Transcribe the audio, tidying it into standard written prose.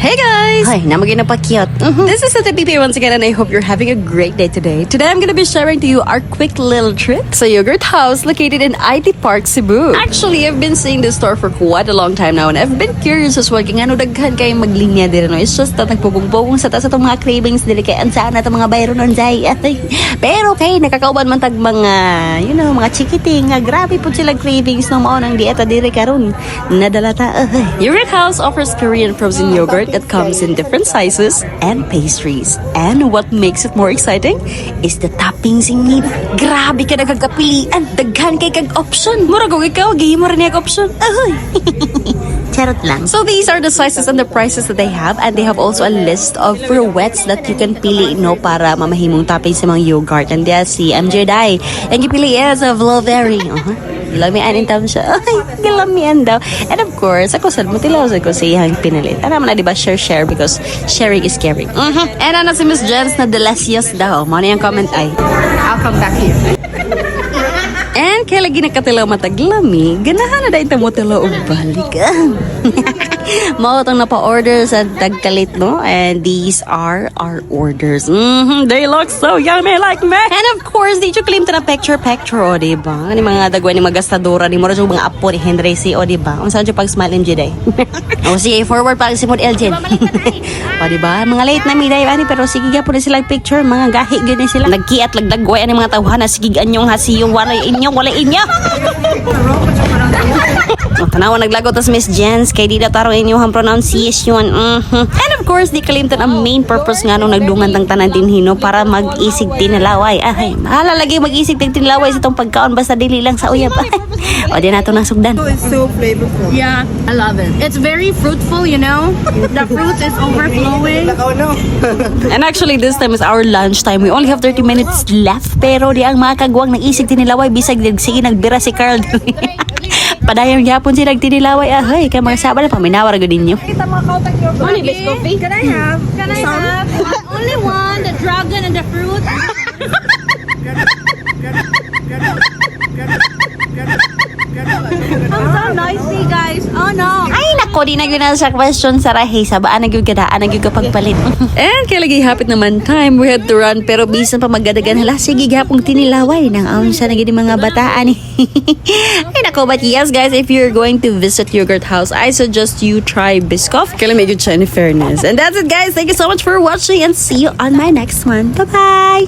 Hey guys! Ay, namagin na pa-cute. This is Ate Pipi once again and I hope you're having a great day today. Today I'm gonna be sharing to you our quick little trip sa Yogurt House located in IT Park, Cebu. Actually, I've been seeing this store for quite a long time now and I've been curious as well kung ano daghan kayo maglinya din. No? It's just that nagpugong-pugong sa taas itong mga cravings dili kay ansaan na itong mga bayro nun day. Pero kay nakakauban man tag mga, mga chikiting. Grabe po sila cravings ng maunang dieta diri karon. Nadalata. Yogurt House offers Korean frozen yogurt that comes in different sizes and pastries. And what makes it more exciting is the toppings in it. Grabe ka nagkagapilian. Daghan kay kag option. Murag og ikaw gihimo rin yung option. Charot lang. So these are the sizes and the prices that they have, and they have also a list of fruits that you can pili para mamahimong toppings sa mga yogurt. And there's si MJ Dai. And gipili is of blueberry. Gilamian in town siya. Ay, gilamian daw. And of course, ako sa mutilaw ko sa iyang pinalit. Ano naman na, diba, share because sharing is caring. And ano si Miss Jens na delicious daw. Mano yung comment ay, I'll come back here. And kaya lagi nakatilaw mataglami, ganahan na dahil tamutilaw o balik. Mao itong napa-order sa Tagkalit, no? And these are our orders. They look so yummy like me. And of course, di you claim to na picture, o diba? Ni mga dagwan ni magastadora ni Moro mga apo ni Henry C, o diba? Kung saan yung pag-smile MJ day? O sige, forward pa si Mod Elgin. O diba? Mga late na miday, pero sige nga po na silang picture. Mga gahi gani sila. Nagkiat, lagdagway, ani mga tawhana. Sige, anyong hasiyong, walay inyo. Tanawa naglagot tas Miss Jens kay di na tarong inyong pronunciation. And of course, di kalimtan ang main purpose nga nung nagdungan tang tanan din hino para mag-isig tinalaway. Ay, mahala lagi mag-isig tinalaway sa itong pagkaon basta dili lang sa uyab. O di nato nang sugdan. It's so flavorful. Yeah, I love it. It's very fruitful, The fruit is overflowing. And actually, this time is our lunch time. We only have 30 minutes left. Pero di ang mga kagwang ng isig tinilaway bisag sige nagbira si Carl. Padayang yapon si nagtinilaway. Ay, kay mga sabal paminawar gud ninyo. Only best coffee. Can I have? Only one, the dragon and the fruit. I'm so noisy, guys. Oh no. Ay, nako, di na yun na sa question sa rahe. Sabaan na yun kadaan, na yun kapagpalit. And kaya lagi hapit naman time, we had to run. Pero bisan pa magadagan, hala, sige gapong tinilaway. Nang aon siya naging mga bataan. Ay, nako, but yes, guys, if you're going to visit Yogurt House, I suggest you try Biscoff. Kaya medyo siya in fairness. And that's it, guys. Thank you so much for watching and see you on my next one. Bye-bye!